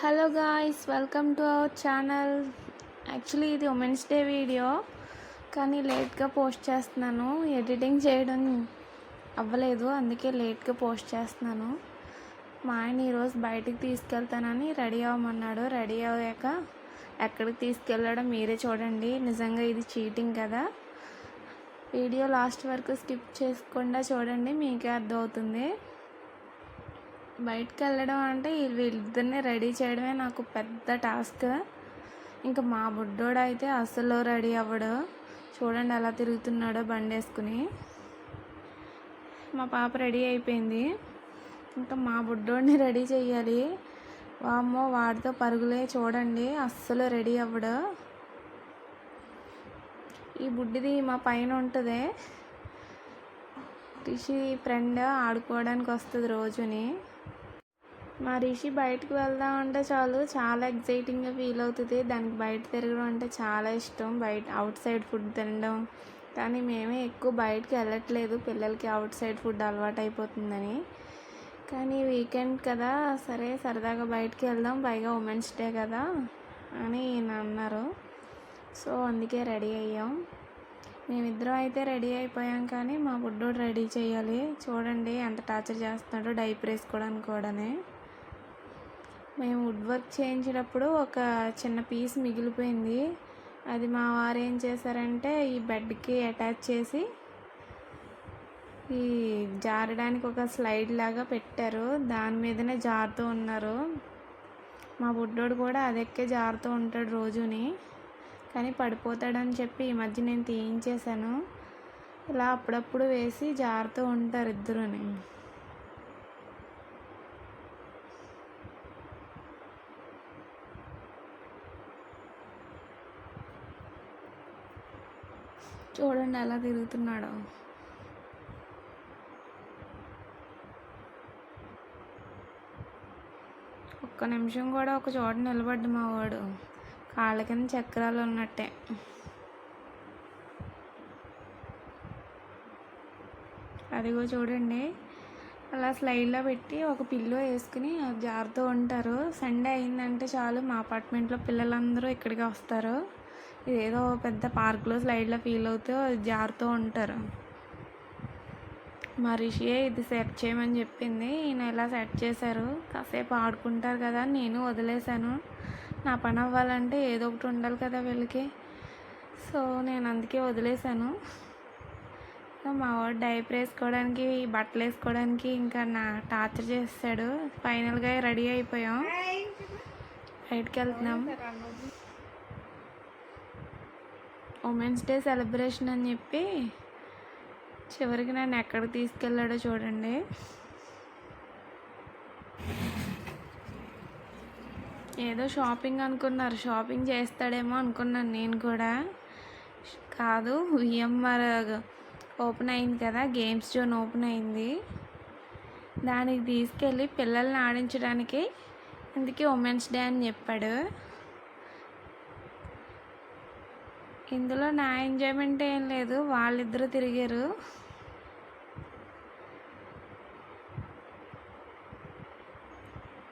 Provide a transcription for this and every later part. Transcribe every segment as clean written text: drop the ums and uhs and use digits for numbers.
Hello guys, welcome to our channel. Actually ఇది women's day video, కానీ లేట్గా post చేస్తున్నాను. ఎడిటింగ్ చేయడం అవ్వలేదు, అందుకే లేట్గా పోస్ట్ చేస్తున్నాను. మా ఆయన ఈరోజు బయటికి తీసుకెళ్తానని రెడీ అవ్వమన్నాడు. రెడీ అయ్యాక ఎక్కడికి తీసుకెళ్ళాడో మీరే చూడండి. నిజంగా ఇది చీటింగ్ కదా. వీడియో లాస్ట్ వరకు స్కిప్ చేయకుండా చూడండి, మీకే అర్థమవుతుంది. బయటకు వెళ్ళడం అంటే వీళ్ళిద్దరిని రెడీ చేయడమే నాకు పెద్ద టాస్క్. ఇంకా మా బుడ్డోడు అయితే అస్సలు రెడీ అవ్వడు. చూడండి ఎలా తిరుగుతున్నాడో బండి వేసుకుని. మా పాప రెడీ అయిపోయింది, ఇంకా మా బుడ్డోడిని రెడీ చెయ్యాలి. వామ్మో, వాడితో పరుగులే. చూడండి అస్సలు రెడీ అవ్వడు. ఈ బుడ్డిది మా పైన ఉంటుంది, రిషి ఫ్రెండ్, ఆడుకోవడానికి వస్తుంది రోజుని. మా రిషి బయటకు వెళ్దాం అంటే చాలు చాలా ఎగ్జైటింగ్గా ఫీల్ అవుతుంది. దానికి బయట తిరగడం అంటే చాలా ఇష్టం, బయట అవుట్ సైడ్ ఫుడ్ తినడం. కానీ మేమే ఎక్కువ బయటకు వెళ్ళట్లేదు, పిల్లలకి అవుట్ సైడ్ ఫుడ్ అలవాటు అయిపోతుందని. కానీ వీకెండ్ కదా, సరే సరదాగా బయటకు వెళ్దాం, పైగా ఉమెన్స్ డే కదా అని అన్నారు. సో అందుకే రెడీ అయ్యాం. మేమిద్దరం అయితే రెడీ అయిపోయాం, కానీ మా బుడ్డోడు రెడీ చేయాలి. చూడండి ఎంత టార్చర్ చేస్తున్నాడో, డైపర్ వేసుకోవడానికి కూడానే. మేము వుడ్ వర్క్ చేయించేటప్పుడు ఒక చిన్న పీస్ మిగిలిపోయింది. అది మా వారు ఏం చేశారంటే ఈ బెడ్కి అటాచ్ చేసి ఈ జారడానికి ఒక స్లైడ్ లాగా పెట్టారు. దాని మీదనే జారుతూ ఉన్నారు. మా బుడ్డోడు కూడా అదెక్కే జారుతూ ఉంటాడు రోజుని, కానీ పడిపోతాడని చెప్పి ఈ మధ్య నేను తీయించేశాను. ఇలా అప్పుడప్పుడు వేసి జారుతూ ఉంటారు ఇద్దరుని. చూడండి ఎలా తిరుగుతున్నాడో. ఒక్క నిమిషం కూడా ఒక చోట నిలబడ్డు మా వాడు, కాళ్ళ కింద చక్రాలు ఉన్నట్టే. అదిగో చూడండి, అలా స్లైడ్లో పెట్టి ఒక పిల్లో వేసుకుని జారుతూ ఉంటారు. సండే అయిందంటే చాలు మా అపార్ట్మెంట్లో పిల్లలందరూ ఇక్కడికి వస్తారు. ఇదేదో పెద్ద పార్క్లో స్లైడ్లో ఫీల్ అవుతూ జారుతూ ఉంటారు. మా రిషియే ఇది సెట్ చేయమని చెప్పింది. ఈయన ఇలా సెట్ చేశారు. కాసేపు ఆడుకుంటారు కదా, నేను వదిలేశాను. నా పని అవ్వాలంటే ఏదో ఒకటి ఉండాలి కదా వీళ్ళకి, సో నేను అందుకే వదిలేశాను. మా వాడు డైపర్ వేసుకోవడానికి, బట్టలు వేసుకోవడానికి ఇంకా నా టార్చర్ చేస్తాడు. ఫైనల్గా రెడీ అయిపోయాం, బయటికి వెళ్తున్నాం. ఉమెన్స్ డే సెలబ్రేషన్ అని చెప్పి చివరికి నన్ను ఎక్కడికి తీసుకెళ్ళాడో చూడండి. ఏదో షాపింగ్ అనుకున్నారు, షాపింగ్ చేస్తాడేమో అనుకున్నాను నేను కూడా. కాదు, విఎంఆర్ ఓపెన్ అయింది కదా, గేమ్స్ జోన్ ఓపెన్ అయింది, దానికి తీసుకెళ్ళి పిల్లల్ని ఆడించడానికి. అందుకే ఉమెన్స్ డే అని చెప్పాడు. ఇందులో నా ఎంజాయ్మెంట్ ఏం లేదు, వాళ్ళిద్దరూ తిరిగారు.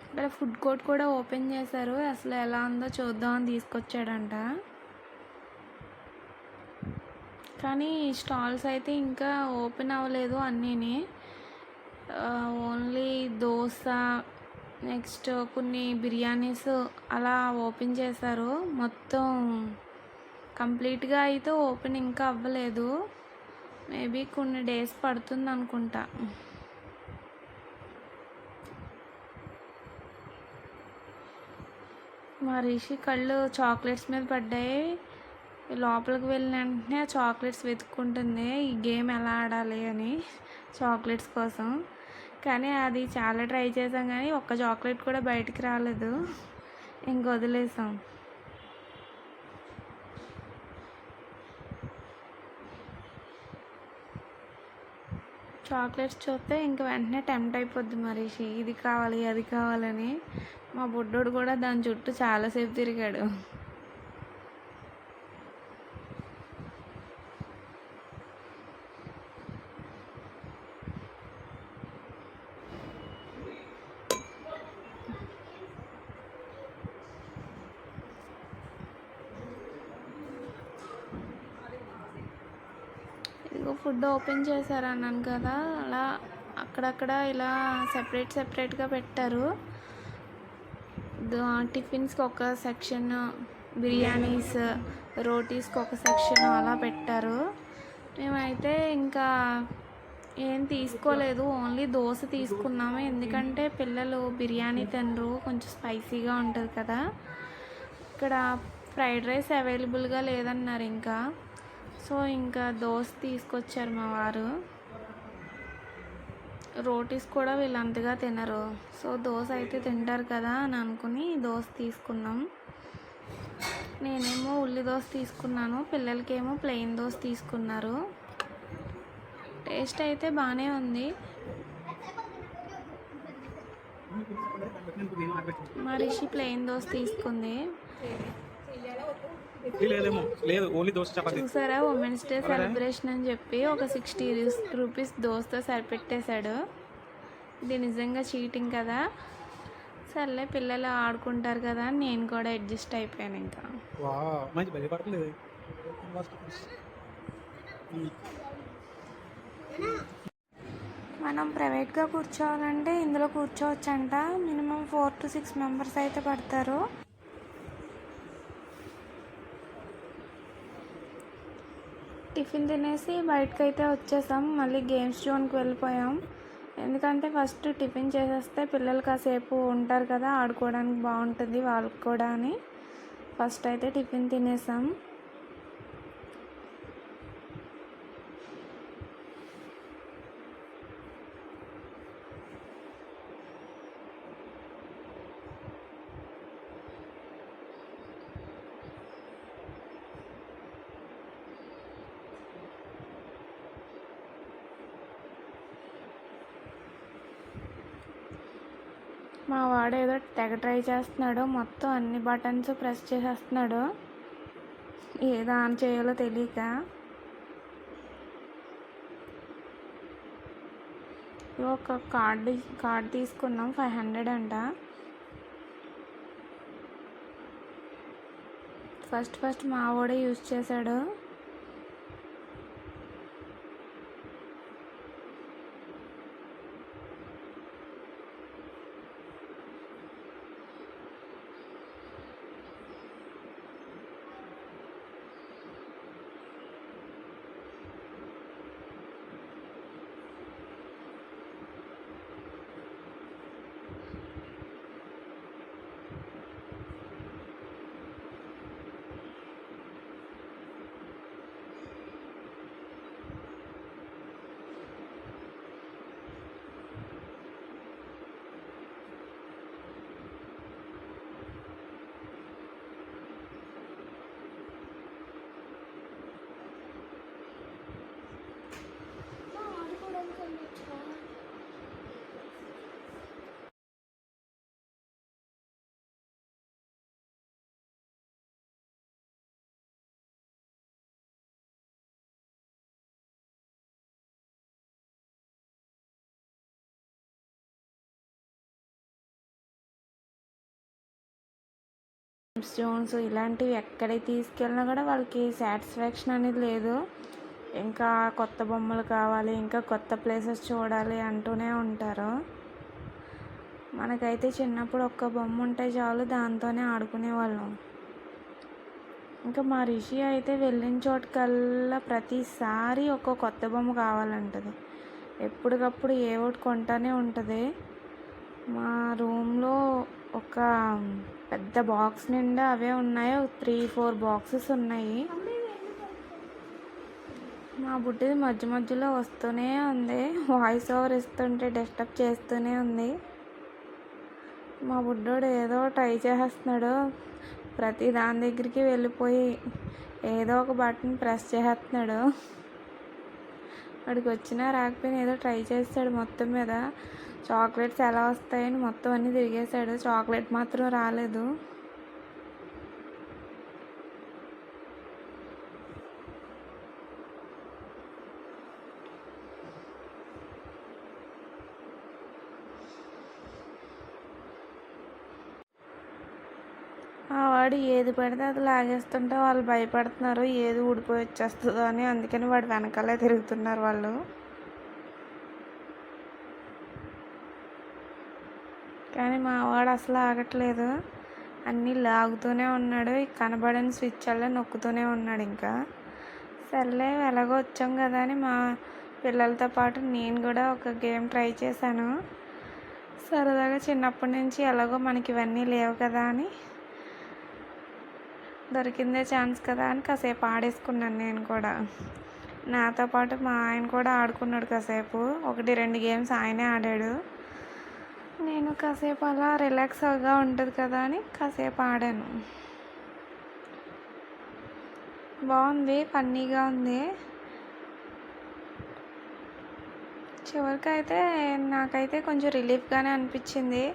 ఇక్కడ ఫుడ్ కోర్ట్ కూడా ఓపెన్ చేశారు. అసలు ఎలా ఉందో చూద్దామని తీసుకొచ్చాడంట. కానీ స్టాల్స్ అయితే ఇంకా ఓపెన్ అవ్వలేదు అన్నీని. ఓన్లీ దోశ, నెక్స్ట్ కొన్ని బిర్యానీస్ అలా ఓపెన్ చేశారు. మొత్తం కంప్లీట్గా అయితే ఓపెన్ ఇంకా అవ్వలేదు. మేబీ కొన్ని డేస్ పడుతుంది అనుకుంటా. మా రిషి కళ్ళు చాక్లెట్స్ మీద పడ్డాయి. లోపలికి వెళ్ళిన వెంటనే చాక్లెట్స్ వెతుక్కుంటుంది, ఈ గేమ్ ఎలా ఆడాలి అని, చాక్లెట్స్ కోసం. కానీ అది చాలా ట్రై చేసాం, కానీ ఒక్క చాక్లెట్ కూడా బయటికి రాలేదు. ఇంక వదిలేసాం. చాక్లెట్స్ చూస్తే ఇంక వెంటనే టెంప్ట్ అయిపోద్ది మనిషి, ఇది కావాలి అది కావాలని. మా బుడ్డోడు కూడా దాని చుట్టూ చాలాసేపు తిరిగాడు. ఫుడ్ ఓపెన్ చేశారు అన్నాను కదా, అలా అక్కడక్కడ ఇలా సెపరేట్గా పెట్టారు. టిఫిన్స్కి ఒక సెక్షన్, బిర్యానీస్, రోటీస్కి ఒక సెక్షన్ అలా పెట్టారు. మేమైతే ఇంకా ఏం తీసుకోలేదు, ఓన్లీ దోశ తీసుకున్నాము. ఎందుకంటే పిల్లలు బిర్యానీ తినరు, కొంచెం స్పైసీగా ఉంటుంది కదా. ఇక్కడ ఫ్రైడ్ రైస్ అవైలబుల్గా లేదన్నారు ఇంకా. సో ఇంకా దోశ తీసుకొచ్చారు మా వారు. రోటీస్ కూడా వీళ్ళు అంతగా తినరు, సో దోశ అయితే తింటారు కదా అని అనుకుని దోశ తీసుకున్నాం. నేనేమో ఉల్లి దోశ తీసుకున్నాను, పిల్లలకేమో ప్లెయిన్ దోశ తీసుకున్నారు. టేస్ట్ అయితే బాగానే ఉంది. మా రిషి ప్లెయిన్ దోశ తీసుకుంది. చూసారా, ఉమెన్స్ డే సెలబ్రేషన్ అని చెప్పి ఒక 60 రూపీస్ దోశతో సరిపెట్టేశాడు. ఇది నిజంగా చీటింగ్ కదా. సర్లే పిల్లలు ఆడుకుంటారు కదా అని నేను కూడా అడ్జస్ట్ అయిపోయాను. ఇంకా మనం ప్రైవేట్గా కూర్చోవాలంటే ఇందులో కూర్చోవచ్చంట. మినిమం 4 to 6 మెంబర్స్ అయితే పడతారు. టిఫిన్ తినేసి బయటకు అయితే వచ్చేసాం. మళ్ళీ గేమ్స్ జోన్కి వెళ్ళిపోయాం. ఎందుకంటే ఫస్ట్ టిఫిన్ చేసేస్తే పిల్లలు కాసేపు ఉంటారు కదా, ఆడుకోవడానికి బాగుంటుంది వాళ్ళకి కూడా అని ఫస్ట్ అయితే టిఫిన్ తినేసాం. మా వాడు ఏదో తెగ ట్రై చేస్తున్నాడు, మొత్తం అన్ని బటన్స్ ప్రెస్ చేసేస్తున్నాడు, ఏదో ఆన్ చేయాలో తెలియక. ఒక కార్డ్ తీసుకున్నాం, 500 అంట. ఫస్ట్ మా వాడే యూజ్ చేశాడు. జోన్స్ ఇలాంటివి ఎక్కడికి తీసుకెళ్ళినా కూడా వాళ్ళకి సాటిస్ఫాక్షన్ అనేది లేదు. ఇంకా కొత్త బొమ్మలు కావాలి, ఇంకా కొత్త ప్లేసెస్ చూడాలి అంటూనే ఉంటారు. మనకైతే చిన్నప్పుడు ఒక్క బొమ్మ ఉంటే చాలు, దాంతోనే ఆడుకునేవాళ్ళం. ఇంకా మా రిషి అయితే వెళ్ళిన చోటుకల్లా ప్రతిసారి ఒక్కో కొత్త బొమ్మ కావాలంటది. ఎప్పటికప్పుడు ఏ ఒకటి కొంటానే ఉంటుంది. మా రూమ్లో ఒక పెద్ద బాక్స్ నిండా అవే ఉన్నాయి, 3-4 బాక్సెస్ ఉన్నాయి. మా బుడ్డిది మధ్యలో వస్తూనే ఉంది, వాయిస్ ఓవర్ ఇస్తుంటే డిస్టర్బ్ చేస్తూనే ఉంది. మా బుడ్డోడు ఏదో ట్రై చేస్తున్నాడు, ప్రతి దాని దగ్గరికి వెళ్ళిపోయి ఏదో ఒక బటన్ ప్రెస్ చేస్తున్నాడు. వాడికి వచ్చినా రాకపోయినా ఏదో ట్రై చేస్తాడు. మొత్తం మీద చాక్లెట్స్ ఎలా వస్తాయని మొత్తం అన్నీ తిరిగేశాడు, చాక్లెట్ మాత్రం రాలేదు. ఆ వాడు ఏది పడితే అది లాగేస్తుంటే వాళ్ళు భయపడుతున్నారు ఏది ఊడిపోయి వచ్చేస్తుందో అని, అందుకని వాడు వెనకాలే తిరుగుతున్నారు వాళ్ళు. కానీ మా వాడు అసలు ఆగట్లేదు, అన్నీ లాగుతూనే ఉన్నాడు, కనబడని స్విచ్ అలా నొక్కుతూనే ఉన్నాడు. ఇంకా సర్లే ఎలాగో వచ్చాం కదా అని మా పిల్లలతో పాటు నేను కూడా ఒక గేమ్ ట్రై చేశాను. సరదాగా చిన్నప్పటి నుంచి ఎలాగో మనకి ఇవన్నీ లేవు కదా అని, దొరికిందే ఛాన్స్ కదా అని కాసేపు ఆడేసుకున్నాను నేను కూడా. నాతో పాటు మా ఆయన కూడా ఆడుకున్నాడు కాసేపు, 1-2 గేమ్స్ ఆయనే ఆడాడు. నేను కాసేపు అలా రిలాక్స్గా ఉంటుంది కదా అని కాసేపు ఆడాను. బాగుంది, ఫన్నీగా ఉంది. చివరికైతే నాకైతే కొంచెం రిలీఫ్గానే అనిపించింది.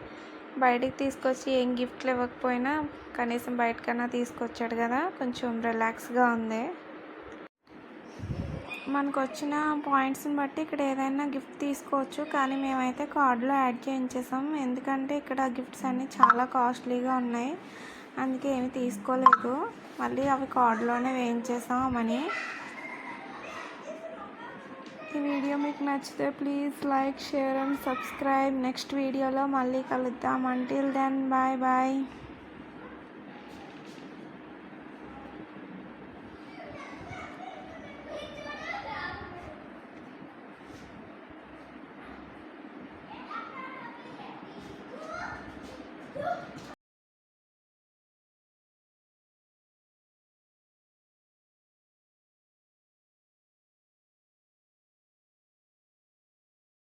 బయటికి తీసుకొచ్చి ఏం గిఫ్ట్లు ఇవ్వకపోయినా కనీసం బయటకన్నా తీసుకొచ్చాడు కదా, కొంచెం రిలాక్స్గా ఉంది. మనకు వచ్చిన పాయింట్స్ని బట్టి ఇక్కడ ఏదైనా గిఫ్ట్ తీసుకోవచ్చు, కానీ మేమైతే కార్డులో యాడ్ చేయించేసాం. ఎందుకంటే ఇక్కడ గిఫ్ట్స్ అన్నీ చాలా కాస్ట్లీగా ఉన్నాయి, అందుకే ఏమి తీసుకోలేదు. మళ్ళీ అవి కార్డులోనే వేయించేసాం మనీ. ఈ వీడియో మీకు నచ్చితే please like, share and subscribe. Next వీడియోలో మళ్ళీ కలుద్దాం. Until then bye bye.